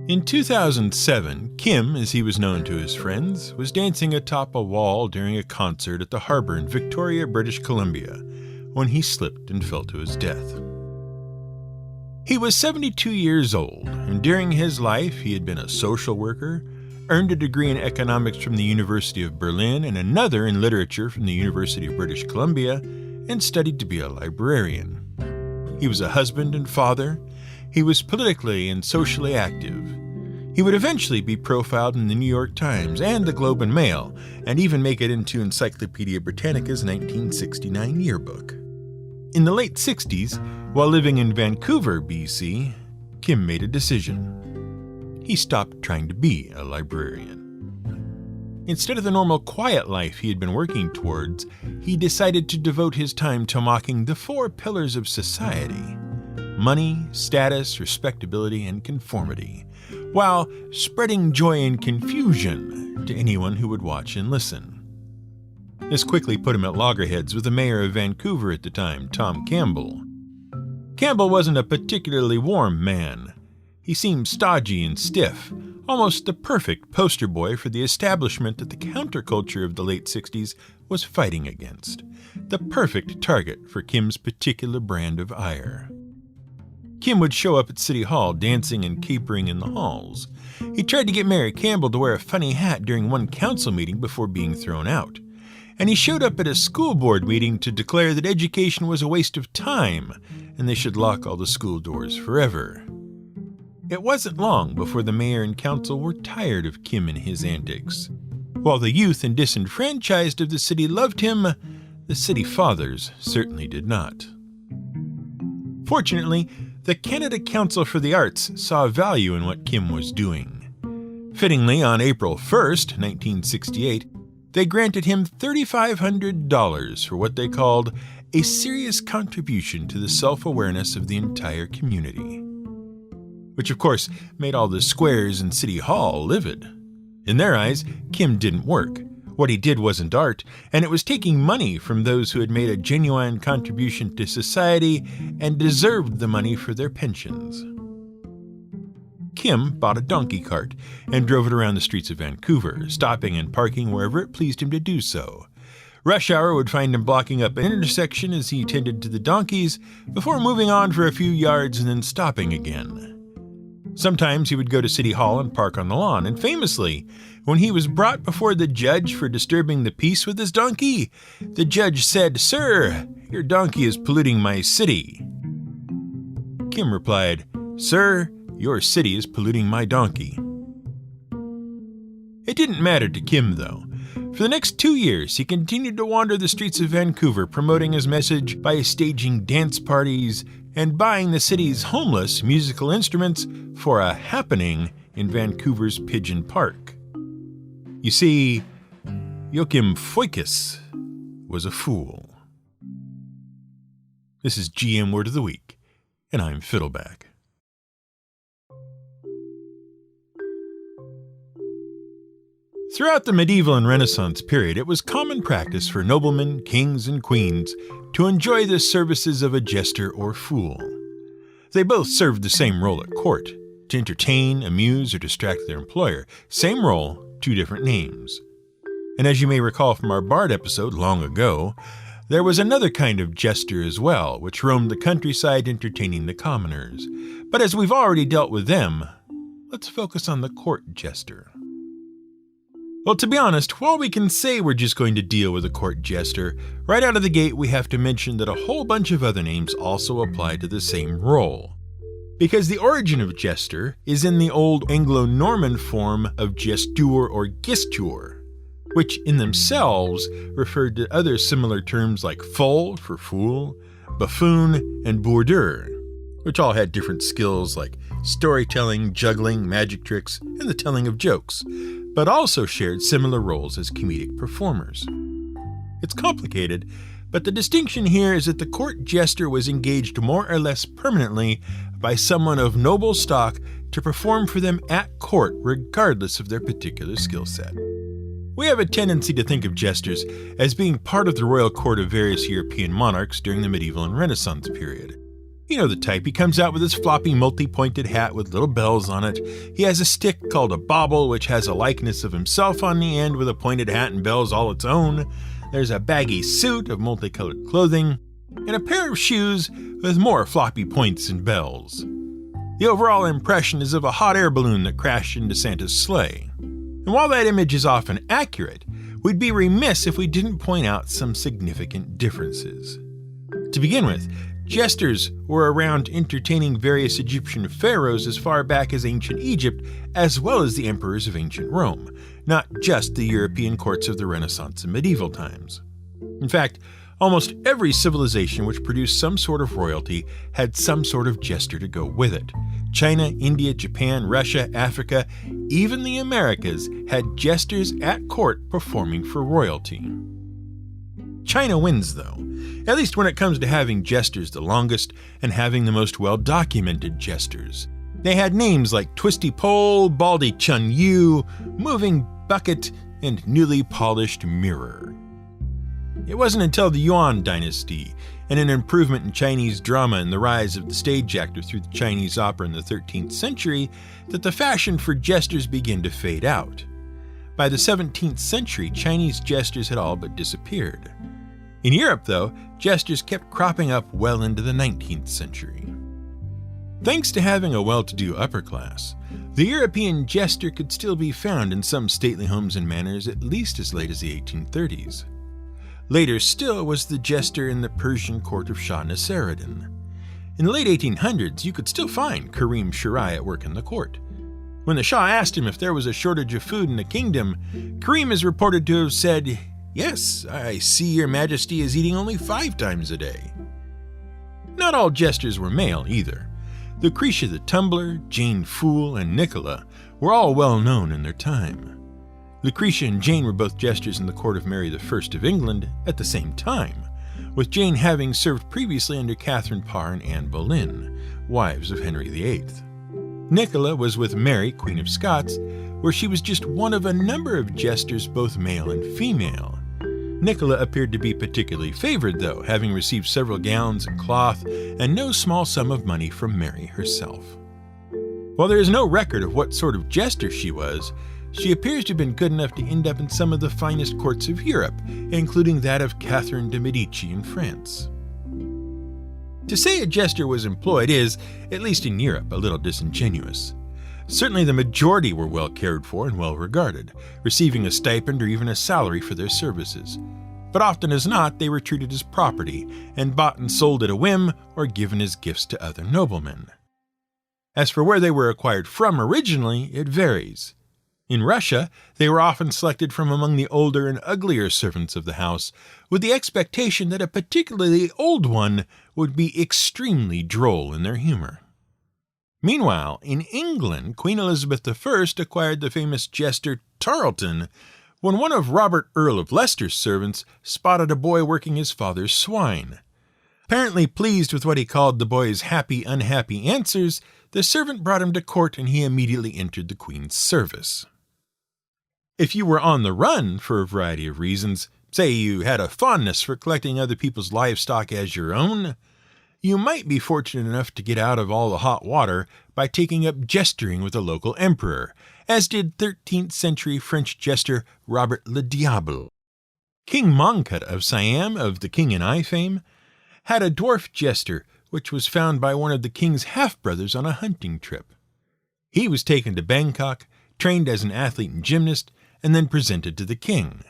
In 2007, Kim, as he was known to his friends, was dancing atop a wall during a concert at the Harbour in Victoria, British Columbia, when he slipped and fell to his death. He was 72 years old, and during his life he had been a social worker, earned a degree in economics from the University of Berlin and another in literature from the University of British Columbia, and studied to be a librarian. He was a husband and father. He was politically and socially active. He would eventually be profiled in the New York Times and the Globe and Mail, and even make it into Encyclopedia Britannica's 1969 yearbook. In the late 60s, while living in Vancouver, BC, Kim made a decision. He stopped trying to be a librarian. Instead of the normal quiet life he had been working towards, he decided to devote his time to mocking the four pillars of society: money, status, respectability, and conformity, while spreading joy and confusion to anyone who would watch and listen. This quickly put him at loggerheads with the mayor of Vancouver at the time, Tom Campbell. Campbell wasn't a particularly warm man. He seemed stodgy and stiff, almost the perfect poster boy for the establishment that the counterculture of the late 60s was fighting against, the perfect target for Kim's particular brand of ire. Kim would show up at City Hall dancing and capering in the halls. He tried to get Mayor Campbell to wear a funny hat during one council meeting before being thrown out. And he showed up at a school board meeting to declare that education was a waste of time and they should lock all the school doors forever. It wasn't long before the mayor and council were tired of Kim and his antics. While the youth and disenfranchised of the city loved him, the city fathers certainly did not. Fortunately, the Canada Council for the Arts saw value in what Kim was doing. Fittingly, on April 1st, 1968, they granted him $3,500 for what they called a serious contribution to the self-awareness of the entire community. Which, of course, made all the squares in City Hall livid. In their eyes, Kim didn't work. What he did wasn't art, and it was taking money from those who had made a genuine contribution to society and deserved the money for their pensions. Kim bought a donkey cart and drove it around the streets of Vancouver, stopping and parking wherever it pleased him to do so. Rush hour would find him blocking up an intersection as he tended to the donkeys, before moving on for a few yards and then stopping again. Sometimes he would go to City Hall and park on the lawn, and famously, when he was brought before the judge for disturbing the peace with his donkey, the judge said, "Sir, your donkey is polluting my city." Kim replied, "Sir, your city is polluting my donkey." It didn't matter to Kim, though. For the next 2 years, he continued to wander the streets of Vancouver, promoting his message by staging dance parties and buying the city's homeless musical instruments for a happening in Vancouver's Pigeon Park. You see, Joachim Foikes was a fool. This is GM Word of the Week, and I'm Fiddleback. Throughout the medieval and Renaissance period, it was common practice for noblemen, kings, and queens to enjoy the services of a jester or fool. They both served the same role at court, to entertain, amuse, or distract their employer. Same role, two different names. And as you may recall from our Bard episode long ago, there was another kind of jester as well, which roamed the countryside entertaining the commoners. But as we've already dealt with them, let's focus on the court jester. Well, to be honest, while we can say we're just going to deal with a court jester, right out of the gate we have to mention that a whole bunch of other names also apply to the same role. Because the origin of jester is in the old Anglo-Norman form of gestur or gistur, which in themselves referred to other similar terms like fool for fool, buffoon, and bourdur, which all had different skills like storytelling, juggling, magic tricks, and the telling of jokes, but also shared similar roles as comedic performers. It's complicated, but the distinction here is that the court jester was engaged more or less permanently by someone of noble stock to perform for them at court regardless of their particular skill set. We have a tendency to think of jesters as being part of the royal court of various European monarchs during the medieval and Renaissance period. You know the type. He comes out with his floppy multi-pointed hat with little bells on it. He has a stick called a bauble, which has a likeness of himself on the end with a pointed hat and bells all its own. There's a baggy suit of multicolored clothing, and a pair of shoes with more floppy points and bells. The overall impression is of a hot air balloon that crashed into Santa's sleigh. And while that image is often accurate, we'd be remiss if we didn't point out some significant differences. To begin with, jesters were around entertaining various Egyptian pharaohs as far back as ancient Egypt, as well as the emperors of ancient Rome, not just the European courts of the Renaissance and medieval times. In fact, almost every civilization which produced some sort of royalty had some sort of jester to go with it. China, India, Japan, Russia, Africa, even the Americas had jesters at court performing for royalty. China wins, though, at least when it comes to having jesters the longest and having the most well-documented jesters. They had names like Twisty Pole, Baldy Chun Yu, Moving Bucket, and Newly Polished Mirror. It wasn't until the Yuan dynasty and an improvement in Chinese drama and the rise of the stage actor through the Chinese opera in the 13th century that the fashion for jesters began to fade out. By the 17th century, Chinese jesters had all but disappeared. In Europe, though, jesters kept cropping up well into the 19th century. Thanks to having a well-to-do upper class, the European jester could still be found in some stately homes and manors at least as late as the 1830s. Later still was the jester in the Persian court of Shah Nassereddin. In the late 1800s, you could still find Karim Shirai at work in the court. When the Shah asked him if there was a shortage of food in the kingdom, Karim is reported to have said, "Yes, I see your majesty is eating only 5 times a day." Not all jesters were male either. Lucretia the Tumbler, Jane Fool, and Nicola were all well known in their time. Lucretia and Jane were both jesters in the court of Mary I of England at the same time, with Jane having served previously under Catherine Parr and Anne Boleyn, wives of Henry VIII. Nicola was with Mary, Queen of Scots, where she was just one of a number of jesters, both male and female. Nicola appeared to be particularly favored, though, having received several gowns and cloth and no small sum of money from Mary herself. While there is no record of what sort of jester she was, she appears to have been good enough to end up in some of the finest courts of Europe, including that of Catherine de' Medici in France. To say a jester was employed is, at least in Europe, a little disingenuous. Certainly the majority were well cared for and well regarded, receiving a stipend or even a salary for their services. But often as not, they were treated as property and bought and sold at a whim or given as gifts to other noblemen. As for where they were acquired from originally, it varies. In Russia, they were often selected from among the older and uglier servants of the house, with the expectation that a particularly old one would be extremely droll in their humor. Meanwhile, in England, Queen Elizabeth I acquired the famous jester Tarleton when one of Robert Earl of Leicester's servants spotted a boy working his father's swine. Apparently pleased with what he called the boy's happy, unhappy answers, the servant brought him to court and he immediately entered the Queen's service. If you were on the run for a variety of reasons, say you had a fondness for collecting other people's livestock as your own, you might be fortunate enough to get out of all the hot water by taking up jestering with a local emperor, as did 13th century French jester Robert le Diable. King Mongkut of Siam, of the King and I fame, had a dwarf jester which was found by one of the king's half-brothers on a hunting trip. He was taken to Bangkok, trained as an athlete and gymnast, and then presented to the king.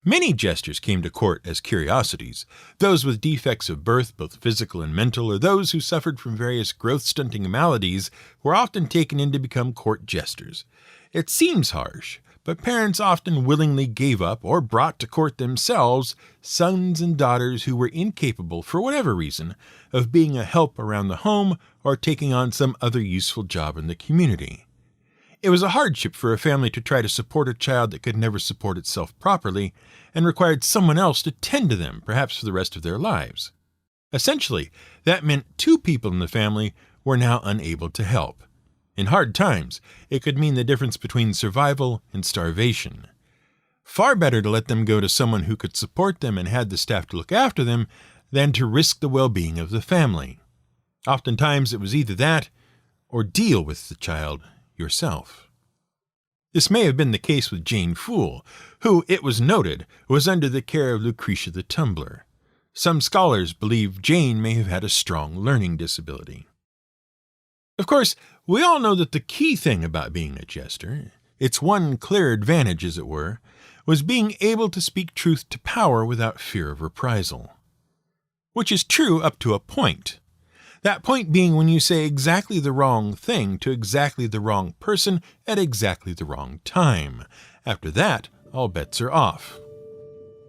Many jesters came to court as curiosities, those with defects of birth, both physical and mental, or those who suffered from various growth-stunting maladies were often taken in to become court jesters. It seems harsh, but parents often willingly gave up or brought to court themselves sons and daughters who were incapable, for whatever reason, of being a help around the home or taking on some other useful job in the community. It was a hardship for a family to try to support a child that could never support itself properly and required someone else to tend to them, perhaps for the rest of their lives. Essentially, that meant 2 people in the family were now unable to help. In hard times, it could mean the difference between survival and starvation. Far better to let them go to someone who could support them and had the staff to look after them than to risk the well-being of the family. Oftentimes it was either that or deal with the child yourself. This may have been the case with Jane Fool, who, it was noted, was under the care of Lucretia the Tumbler. Some scholars believe Jane may have had a strong learning disability. Of course, we all know that the key thing about being a jester, its one clear advantage as it were, was being able to speak truth to power without fear of reprisal. Which is true up to a point. That point being when you say exactly the wrong thing to exactly the wrong person at exactly the wrong time. After that, all bets are off.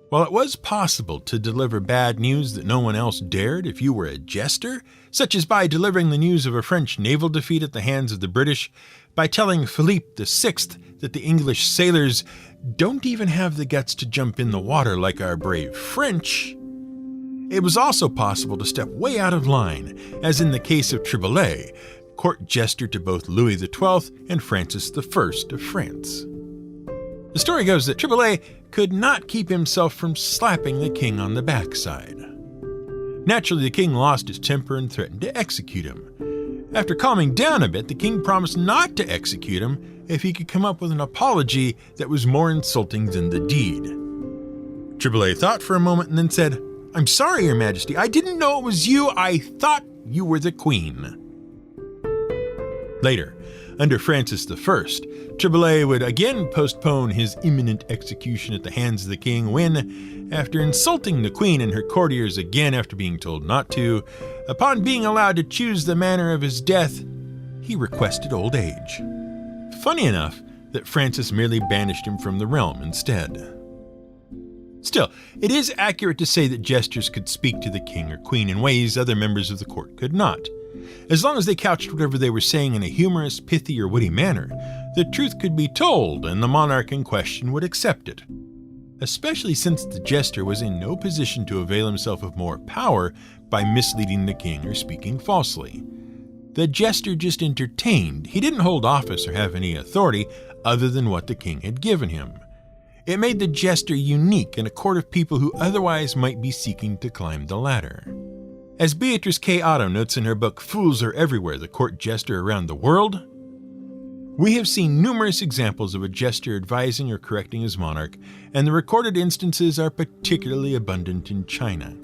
While it was possible to deliver bad news that no one else dared if you were a jester, such as by delivering the news of a French naval defeat at the hands of the British, by telling Philippe VI that the English sailors don't even have the guts to jump in the water like our brave French, it was also possible to step way out of line, as in the case of Triboulet, court jester to both Louis XII and Francis I of France. The story goes that Triboulet could not keep himself from slapping the king on the backside. Naturally, the king lost his temper and threatened to execute him. After calming down a bit, the king promised not to execute him if he could come up with an apology that was more insulting than the deed. Triboulet thought for a moment and then said, "I'm sorry, Your Majesty. I didn't know it was you. I thought you were the Queen." Later, under Francis I, Triboulet would again postpone his imminent execution at the hands of the king when, after insulting the Queen and her courtiers again after being told not to, upon being allowed to choose the manner of his death, he requested old age. Funny enough that Francis merely banished him from the realm instead. Still, it is accurate to say that jesters could speak to the king or queen in ways other members of the court could not. As long as they couched whatever they were saying in a humorous, pithy, or witty manner, the truth could be told and the monarch in question would accept it. Especially since the jester was in no position to avail himself of more power by misleading the king or speaking falsely. The jester just entertained. He didn't hold office or have any authority other than what the king had given him. It made the jester unique in a court of people who otherwise might be seeking to climb the ladder. As Beatrice K. Otto notes in her book Fools Are Everywhere, the Court Jester Around the World, we have seen numerous examples of a jester advising or correcting his monarch, and the recorded instances are particularly abundant in China.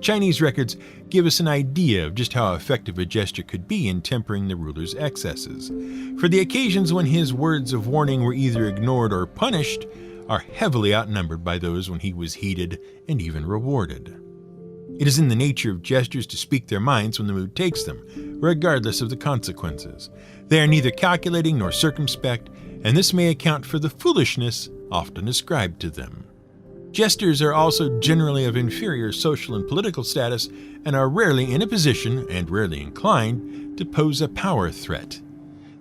Chinese records give us an idea of just how effective a jester could be in tempering the ruler's excesses, for the occasions when his words of warning were either ignored or punished are heavily outnumbered by those when he was heeded and even rewarded. It is in the nature of jesters to speak their minds when the mood takes them, regardless of the consequences. They are neither calculating nor circumspect, and this may account for the foolishness often ascribed to them. Jesters are also generally of inferior social and political status and are rarely in a position, and rarely inclined, to pose a power threat.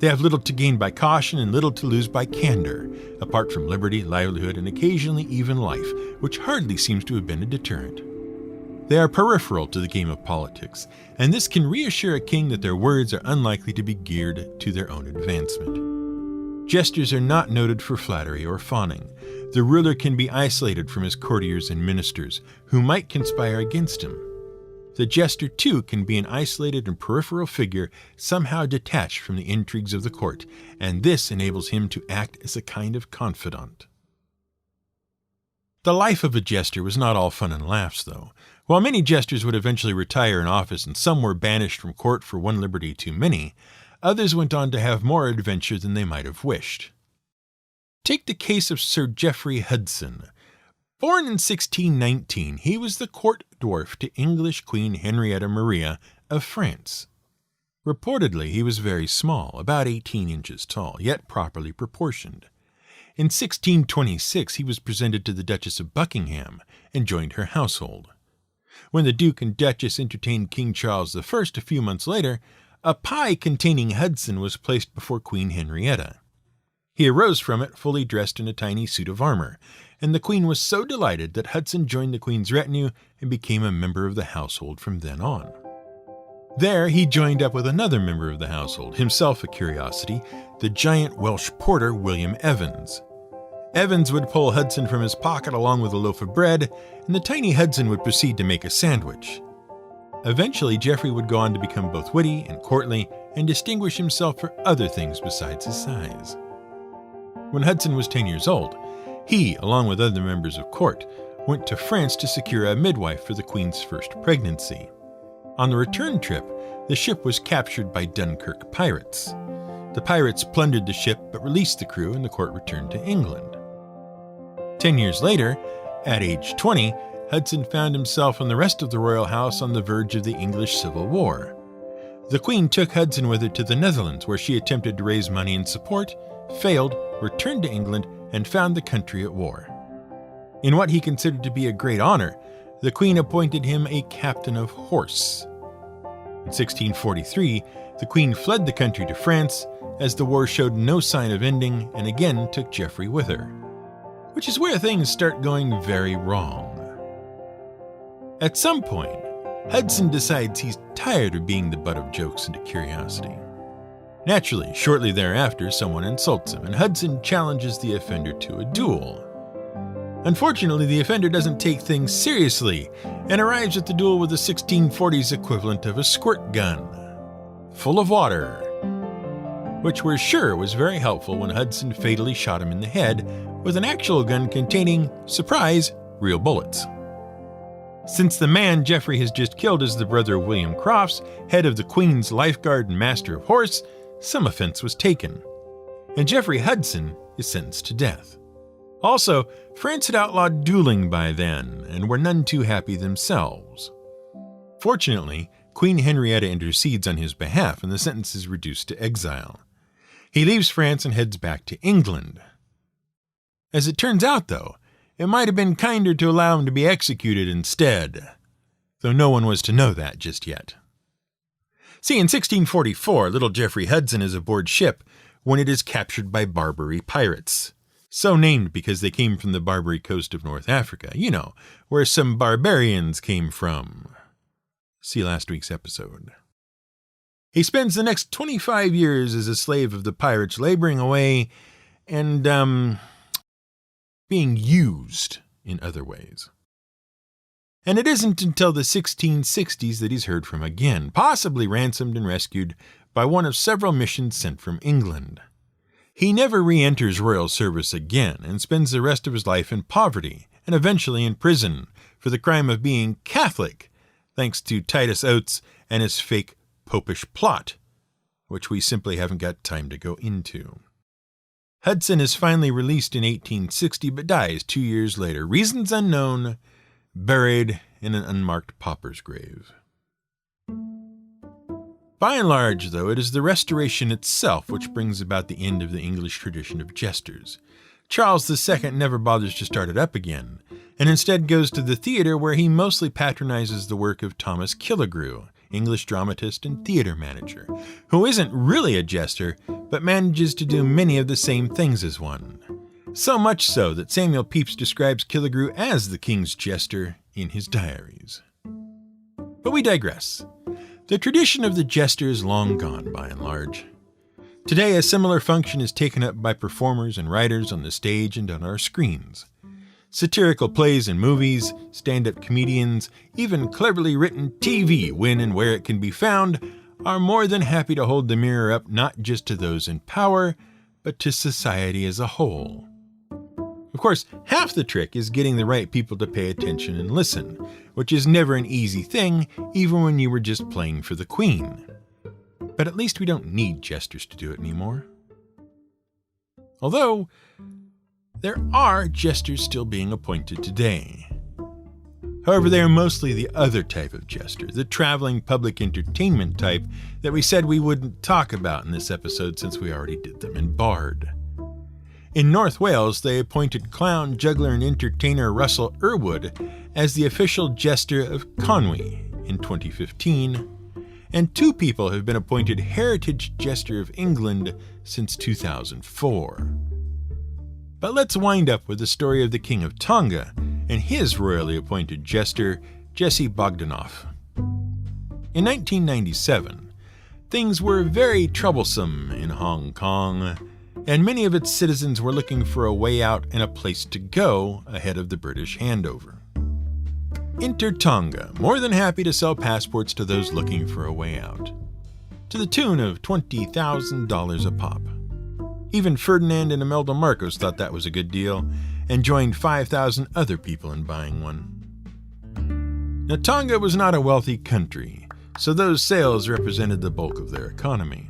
They have little to gain by caution and little to lose by candor, apart from liberty, livelihood, and occasionally even life, which hardly seems to have been a deterrent. They are peripheral to the game of politics, and this can reassure a king that their words are unlikely to be geared to their own advancement. Jesters are not noted for flattery or fawning. The ruler can be isolated from his courtiers and ministers, who might conspire against him. The jester, too, can be an isolated and peripheral figure, somehow detached from the intrigues of the court, and this enables him to act as a kind of confidant. The life of a jester was not all fun and laughs, though. While many jesters would eventually retire in office and some were banished from court for one liberty too many, others went on to have more adventure than they might have wished. Take the case of Sir Geoffrey Hudson. Born in 1619, he was the court dwarf to English Queen Henrietta Maria of France. Reportedly, he was very small, about 18 inches tall, yet properly proportioned. In 1626, he was presented to the Duchess of Buckingham and joined her household. When the Duke and Duchess entertained King Charles I a few months later, a pie containing Hudson was placed before Queen Henrietta. He arose from it fully dressed in a tiny suit of armor, and the Queen was so delighted that Hudson joined the Queen's retinue and became a member of the household from then on. There he joined up with another member of the household, himself a curiosity, the giant Welsh porter William Evans. Evans would pull Hudson from his pocket along with a loaf of bread, and the tiny Hudson would proceed to make a sandwich. Eventually, Geoffrey would go on to become both witty and courtly and distinguish himself for other things besides his size. When Hudson was 10 years old, he, along with other members of court, went to France to secure a midwife for the Queen's first pregnancy. On the return trip, the ship was captured by Dunkirk pirates. The pirates plundered the ship but released the crew and the court returned to England. 10 years later, at age 20, Hudson found himself and the rest of the royal house on the verge of the English Civil War. The Queen took Hudson with her to the Netherlands, where she attempted to raise money and support, failed, returned to England, and found the country at war. In what he considered to be a great honor, the Queen appointed him a captain of horse. In 1643, the Queen fled the country to France, as the war showed no sign of ending, and again took Geoffrey with her. Which is where things start going very wrong. At some point, Hudson decides he's tired of being the butt of jokes and curiosity. Naturally, shortly thereafter, someone insults him, and Hudson challenges the offender to a duel. Unfortunately, the offender doesn't take things seriously and arrives at the duel with a 1640s equivalent of a squirt gun, full of water, which we're sure was very helpful when Hudson fatally shot him in the head with an actual gun containing, surprise, real bullets. Since the man Geoffrey has just killed is the brother of William Crofts, head of the Queen's lifeguard and master of horse, some offense was taken, and Geoffrey Hudson is sentenced to death. Also, France had outlawed dueling by then, and were none too happy themselves. Fortunately, Queen Henrietta intercedes on his behalf, and the sentence is reduced to exile. He leaves France and heads back to England. As it turns out, though, it might have been kinder to allow him to be executed instead, though no one was to know that just yet. See, in 1644, little Geoffrey Hudson is aboard ship when it is captured by Barbary pirates, so named because they came from the Barbary coast of North Africa, where some barbarians came from. See last week's episode. He spends the next 25 years as a slave of the pirates, laboring away and, being used in other ways. And it isn't until the 1660s that he's heard from again, possibly ransomed and rescued by one of several missions sent from England. He never re-enters royal service again and spends the rest of his life in poverty and eventually in prison for the crime of being Catholic, thanks to Titus Oates and his fake popish plot, which we simply haven't got time to go into. Hudson is finally released in 1860 but dies 2 years later, reasons unknown, buried in an unmarked pauper's grave. By and large, though, it is the Restoration itself which brings about the end of the English tradition of jesters. Charles II never bothers to start it up again, and instead goes to the theatre where he mostly patronizes the work of Thomas Killigrew, English dramatist and theatre manager, who isn't really a jester, but manages to do many of the same things as one. So much so that Samuel Pepys describes Killigrew as the king's jester in his diaries. But we digress. The tradition of the jester is long gone by and large. Today, a similar function is taken up by performers and writers on the stage and on our screens. Satirical plays and movies, stand-up comedians, even cleverly written TV, when and where it can be found, are more than happy to hold the mirror up not just to those in power, but to society as a whole. Of course, half the trick is getting the right people to pay attention and listen, which is never an easy thing, even when you were just playing for the Queen. But at least we don't need jesters to do it anymore. Although, there are jesters still being appointed today. However, they are mostly the other type of jester, the traveling public entertainment type that we said we wouldn't talk about in this episode since we already did them in Bard. In North Wales, they appointed clown, juggler, and entertainer Russell Irwood as the official jester of Conwy in 2015, and 2 people have been appointed Heritage Jester of England since 2004. But let's wind up with the story of the King of Tonga and his royally appointed jester, Jesse Bogdanoff. In 1997, things were very troublesome in Hong Kong, and many of its citizens were looking for a way out and a place to go ahead of the British handover. Enter Tonga, more than happy to sell passports to those looking for a way out, to the tune of $20,000 a pop. Even Ferdinand and Imelda Marcos thought that was a good deal and joined 5,000 other people in buying one. Now, Tonga was not a wealthy country, so those sales represented the bulk of their economy.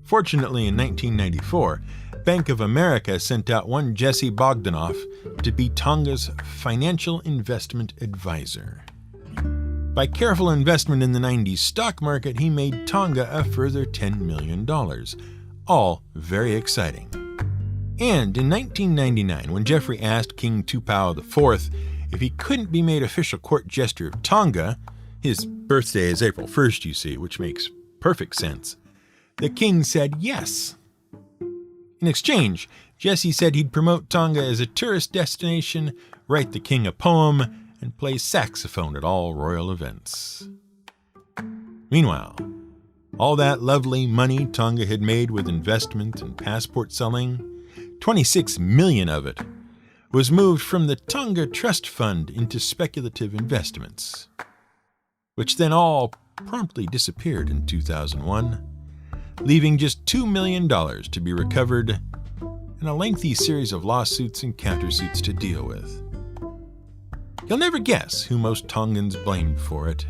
Fortunately, in 1994, Bank of America sent out one Jesse Bogdanoff to be Tonga's financial investment advisor. By careful investment in the 90s stock market, he made Tonga a further $10 million, all very exciting. And in 1999, when Geoffrey asked King Tupou IV if he couldn't be made official court jester of Tonga, his birthday is April 1st, you see, which makes perfect sense, the king said yes. In exchange, Jesse said he'd promote Tonga as a tourist destination, write the king a poem, and play saxophone at all royal events. Meanwhile, all that lovely money Tonga had made with investment and passport selling, 26 million of it, was moved from the Tonga Trust Fund into speculative investments, which then all promptly disappeared in 2001, leaving just $2 million to be recovered and a lengthy series of lawsuits and countersuits to deal with. You'll never guess who most Tongans blamed for it,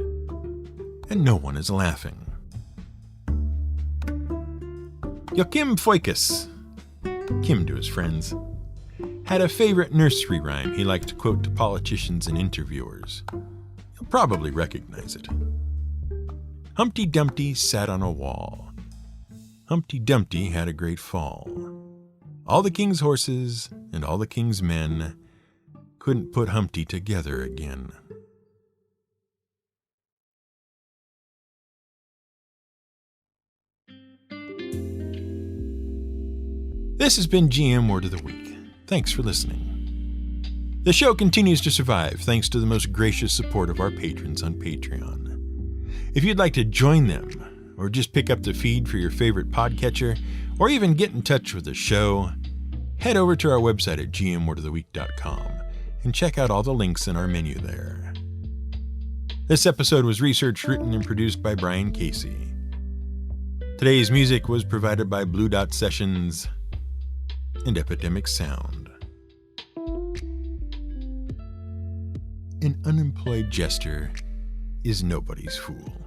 and no one is laughing. Joachim Foikus, Kim to his friends, had a favorite nursery rhyme he liked to quote to politicians and interviewers. You'll probably recognize it. Humpty Dumpty sat on a wall. Humpty Dumpty had a great fall. All the king's horses and all the king's men couldn't put Humpty together again. This has been GM Word of the Week. Thanks for listening. The show continues to survive thanks to the most gracious support of our patrons on Patreon. If you'd like to join them, or just pick up the feed for your favorite podcatcher, or even get in touch with the show, head over to our website at gmwordoftheweek.com and check out all the links in our menu there. This episode was researched, written, and produced by Brian Casey. Today's music was provided by Blue Dot Sessions and Epidemic Sound. An unemployed jester is nobody's fool.